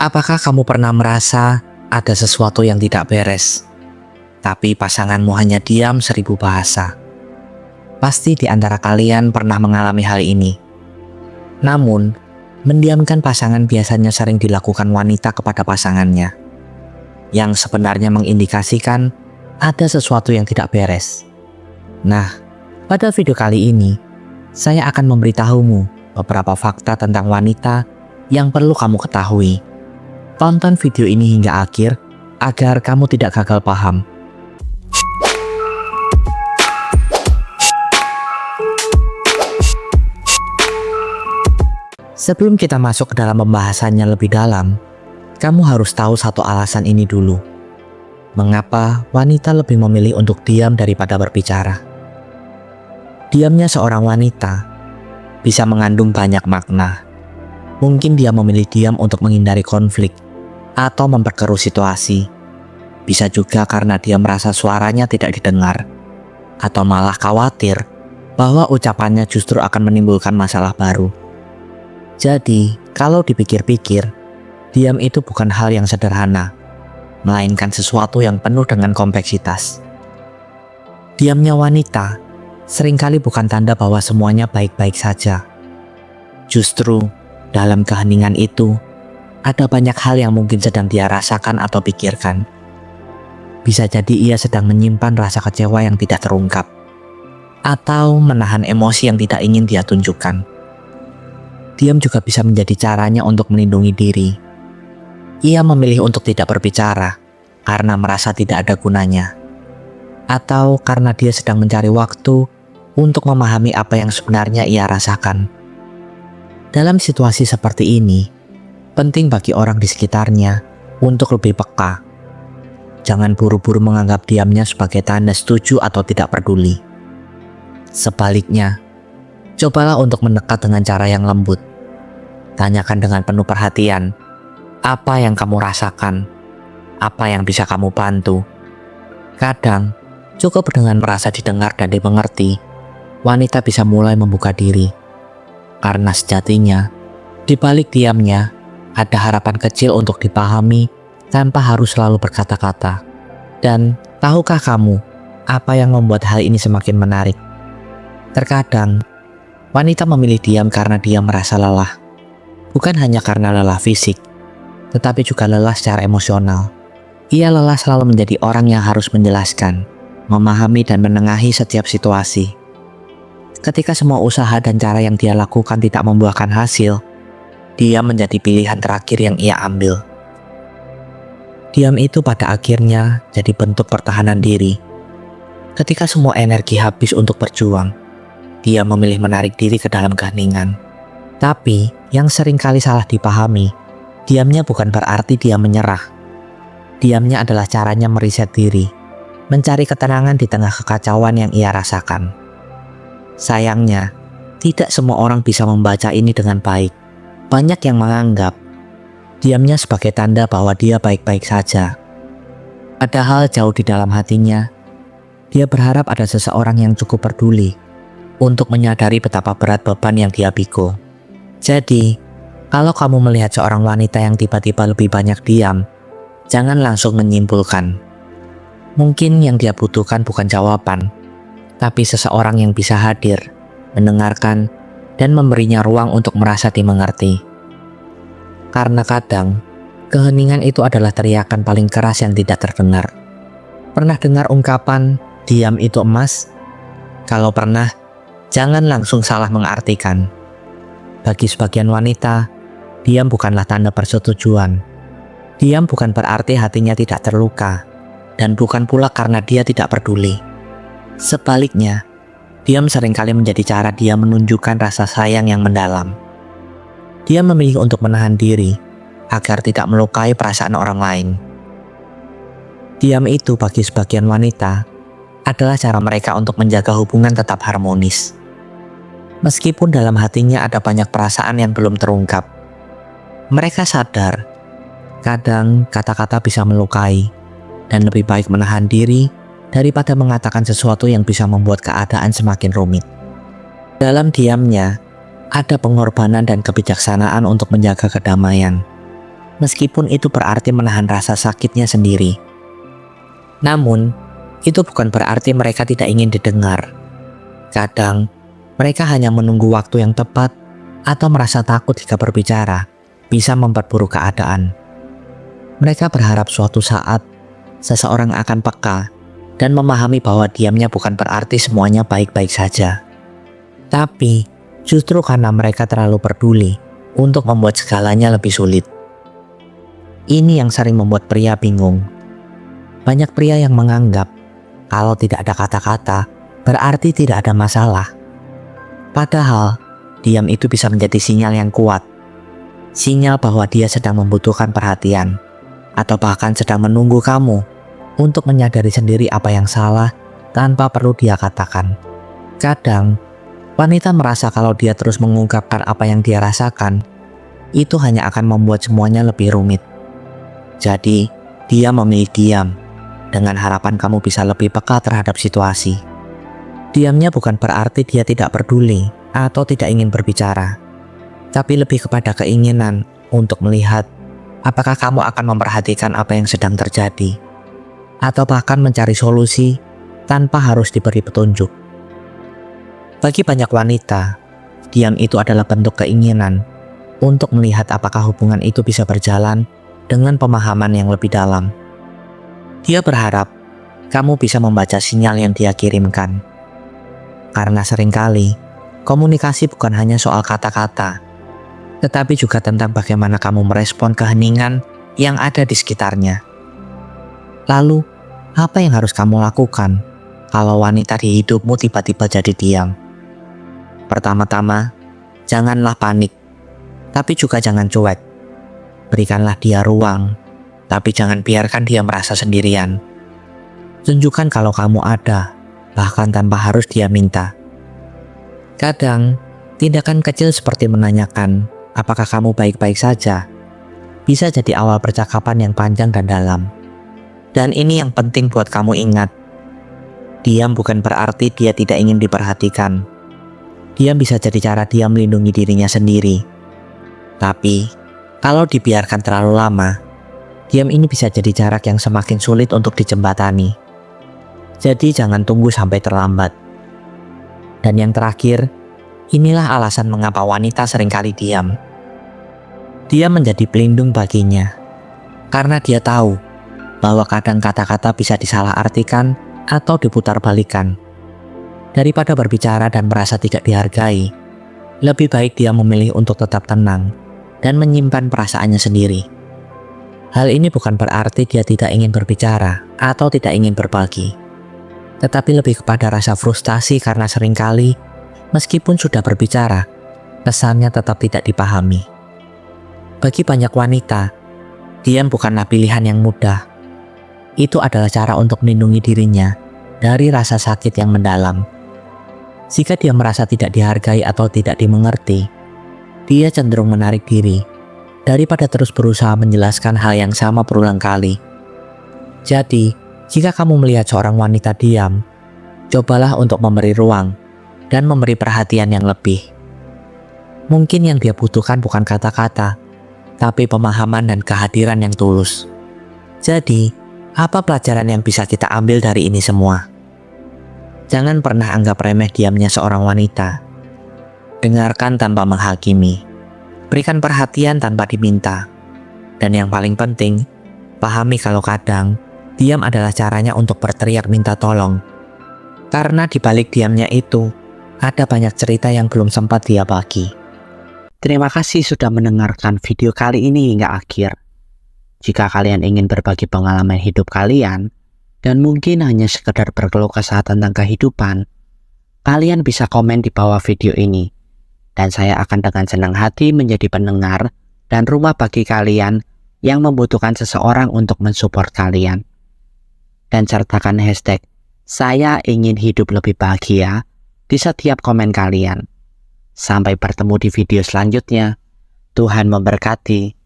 Apakah kamu pernah merasa ada sesuatu yang tidak beres, tapi pasanganmu hanya diam 1000 bahasa? Pasti di antara kalian pernah mengalami hal ini. Namun, mendiamkan pasangan biasanya sering dilakukan wanita kepada pasangannya, yang sebenarnya mengindikasikan ada sesuatu yang tidak beres. Nah, pada video kali ini, saya akan memberitahumu beberapa fakta tentang wanita yang perlu kamu ketahui. Tonton video ini hingga akhir agar kamu tidak gagal paham. Sebelum kita masuk ke dalam pembahasannya lebih dalam, kamu harus tahu satu alasan ini dulu. Mengapa wanita lebih memilih untuk diam daripada berbicara? Diamnya seorang wanita bisa mengandung banyak makna. Mungkin dia memilih diam untuk menghindari konflik atau memperkeruh situasi. Bisa juga karena dia merasa suaranya tidak didengar, atau malah khawatir bahwa ucapannya justru akan menimbulkan masalah baru. Jadi, kalau dipikir-pikir, diam itu bukan hal yang sederhana, melainkan sesuatu yang penuh dengan kompleksitas. Diamnya wanita seringkali bukan tanda bahwa semuanya baik-baik saja. Justru, dalam keheningan itu, ada banyak hal yang mungkin sedang dia rasakan atau pikirkan. Bisa jadi ia sedang menyimpan rasa kecewa yang tidak terungkap, atau menahan emosi yang tidak ingin dia tunjukkan. Diam juga bisa menjadi caranya untuk melindungi diri. Ia memilih untuk tidak berbicara karena merasa tidak ada gunanya, atau karena dia sedang mencari waktu untuk memahami apa yang sebenarnya ia rasakan. Dalam situasi seperti ini, penting bagi orang di sekitarnya untuk lebih peka. Jangan buru-buru menganggap diamnya sebagai tanda setuju atau tidak peduli. Sebaliknya, cobalah untuk mendekat dengan cara yang lembut. Tanyakan dengan penuh perhatian, apa yang kamu rasakan, apa yang bisa kamu bantu. Kadang, cukup dengan merasa didengar dan dimengerti, wanita bisa mulai membuka diri. Karena sejatinya, di balik diamnya, ada harapan kecil untuk dipahami tanpa harus selalu berkata-kata. Dan tahukah kamu apa yang membuat hal ini semakin menarik? Terkadang, wanita memilih diam karena dia merasa lelah. Bukan hanya karena lelah fisik, tetapi juga lelah secara emosional. Ia lelah selalu menjadi orang yang harus menjelaskan, memahami dan menengahi setiap situasi. Ketika semua usaha dan cara yang dia lakukan tidak membuahkan hasil, dia menjadi pilihan terakhir yang ia ambil. Diam itu pada akhirnya jadi bentuk pertahanan diri. Ketika semua energi habis untuk berjuang, dia memilih menarik diri ke dalam keheningan. Tapi, yang sering kali salah dipahami, diamnya bukan berarti dia menyerah. Diamnya adalah caranya meriset diri, mencari ketenangan di tengah kekacauan yang ia rasakan. Sayangnya, tidak semua orang bisa membaca ini dengan baik. Banyak yang menganggap diamnya sebagai tanda bahwa dia baik-baik saja. Padahal jauh di dalam hatinya, dia berharap ada seseorang yang cukup peduli untuk menyadari betapa berat beban yang dia pikul. Jadi, kalau kamu melihat seorang wanita yang tiba-tiba lebih banyak diam, jangan langsung menyimpulkan. Mungkin yang dia butuhkan bukan jawaban, tapi seseorang yang bisa hadir, mendengarkan, dan memberinya ruang untuk merasa dimengerti. Karena kadang, keheningan itu adalah teriakan paling keras yang tidak terdengar. Pernah dengar ungkapan, diam itu emas? Kalau pernah, jangan langsung salah mengartikan. Bagi sebagian wanita, diam bukanlah tanda persetujuan. Diam bukan berarti hatinya tidak terluka, dan bukan pula karena dia tidak peduli. Sebaliknya, diam seringkali menjadi cara dia menunjukkan rasa sayang yang mendalam. Dia memilih untuk menahan diri agar tidak melukai perasaan orang lain. Diam itu bagi sebagian wanita adalah cara mereka untuk menjaga hubungan tetap harmonis. Meskipun dalam hatinya ada banyak perasaan yang belum terungkap, mereka sadar kadang kata-kata bisa melukai dan lebih baik menahan diri daripada mengatakan sesuatu yang bisa membuat keadaan semakin rumit. Dalam diamnya, ada pengorbanan dan kebijaksanaan untuk menjaga kedamaian. meskipun itu berarti menahan rasa sakitnya sendiri. Namun, itu bukan berarti mereka tidak ingin didengar. Kadang, mereka hanya menunggu waktu yang tepat atau merasa takut jika berbicara bisa memperburuk keadaan. Mereka berharap suatu saat seseorang akan peka dan memahami bahwa diamnya bukan berarti semuanya baik-baik saja. Tapi, justru karena mereka terlalu peduli untuk membuat segalanya lebih sulit. Ini yang sering membuat pria bingung. Banyak pria yang menganggap kalau tidak ada kata-kata berarti tidak ada masalah. Padahal, diam itu bisa menjadi sinyal yang kuat. Sinyal bahwa dia sedang membutuhkan perhatian, atau bahkan sedang menunggu kamu untuk menyadari sendiri apa yang salah tanpa perlu dia katakan. Kadang, wanita merasa kalau dia terus mengungkapkan apa yang dia rasakan, itu hanya akan membuat semuanya lebih rumit. Jadi, dia memilih diam dengan harapan kamu bisa lebih peka terhadap situasi. Diamnya bukan berarti dia tidak peduli atau tidak ingin berbicara, tapi lebih kepada keinginan untuk melihat apakah kamu akan memperhatikan apa yang sedang terjadi, atau bahkan mencari solusi tanpa harus diberi petunjuk. Bagi banyak wanita, diam itu adalah bentuk keinginan untuk melihat apakah hubungan itu bisa berjalan dengan pemahaman yang lebih dalam. Dia berharap kamu bisa membaca sinyal yang dia kirimkan. Karena seringkali, komunikasi bukan hanya soal kata-kata, tetapi juga tentang bagaimana kamu merespon keheningan yang ada di sekitarnya. Lalu, apa yang harus kamu lakukan kalau wanita di hidupmu tiba-tiba jadi diam? Pertama-tama, janganlah panik, tapi juga jangan cuek. Berikanlah dia ruang, tapi jangan biarkan dia merasa sendirian. Tunjukkan kalau kamu ada, bahkan tanpa harus dia minta. Kadang, tindakan kecil seperti menanyakan, apakah kamu baik-baik saja, bisa jadi awal percakapan yang panjang dan dalam. Dan ini yang penting buat kamu ingat. Diam bukan berarti dia tidak ingin diperhatikan. Diam bisa jadi cara dia melindungi dirinya sendiri. Tapi, kalau dibiarkan terlalu lama, diam ini bisa jadi jarak yang semakin sulit untuk dijembatani. Jadi jangan tunggu sampai terlambat. Dan yang terakhir, inilah alasan mengapa wanita seringkali diam. Dia menjadi pelindung baginya, karena dia tahu bahwa kadang kata-kata bisa disalahartikan atau diputar-balikan. Daripada berbicara dan merasa tidak dihargai, lebih baik dia memilih untuk tetap tenang dan menyimpan perasaannya sendiri. Hal ini bukan berarti dia tidak ingin berbicara atau tidak ingin berbagi, tetapi lebih kepada rasa frustasi karena seringkali, meskipun sudah berbicara, kesannya tetap tidak dipahami. Bagi banyak wanita, diam bukanlah pilihan yang mudah. Itu adalah cara untuk melindungi dirinya dari rasa sakit yang mendalam. Jika dia merasa tidak dihargai atau tidak dimengerti, dia cenderung menarik diri daripada terus berusaha menjelaskan hal yang sama berulang kali. Jadi, jika kamu melihat seorang wanita diam, cobalah untuk memberi ruang dan memberi perhatian yang lebih. Mungkin yang dia butuhkan bukan kata-kata, tapi pemahaman dan kehadiran yang tulus. Jadi, apa pelajaran yang bisa kita ambil dari ini semua? Jangan pernah anggap remeh diamnya seorang wanita. Dengarkan tanpa menghakimi. Berikan perhatian tanpa diminta. Dan yang paling penting, pahami kalau kadang diam adalah caranya untuk berteriak minta tolong. Karena di balik diamnya itu, ada banyak cerita yang belum sempat dia bagi. Terima kasih sudah mendengarkan video kali ini hingga akhir. Jika kalian ingin berbagi pengalaman hidup kalian, dan mungkin hanya sekedar berkeluh kesah tentang kehidupan, kalian bisa komen di bawah video ini. Dan saya akan dengan senang hati menjadi pendengar dan rumah bagi kalian yang membutuhkan seseorang untuk mensupport kalian. Dan sertakan hashtag "Saya ingin hidup lebih bahagia" di setiap komen kalian. Sampai bertemu di video selanjutnya. Tuhan memberkati.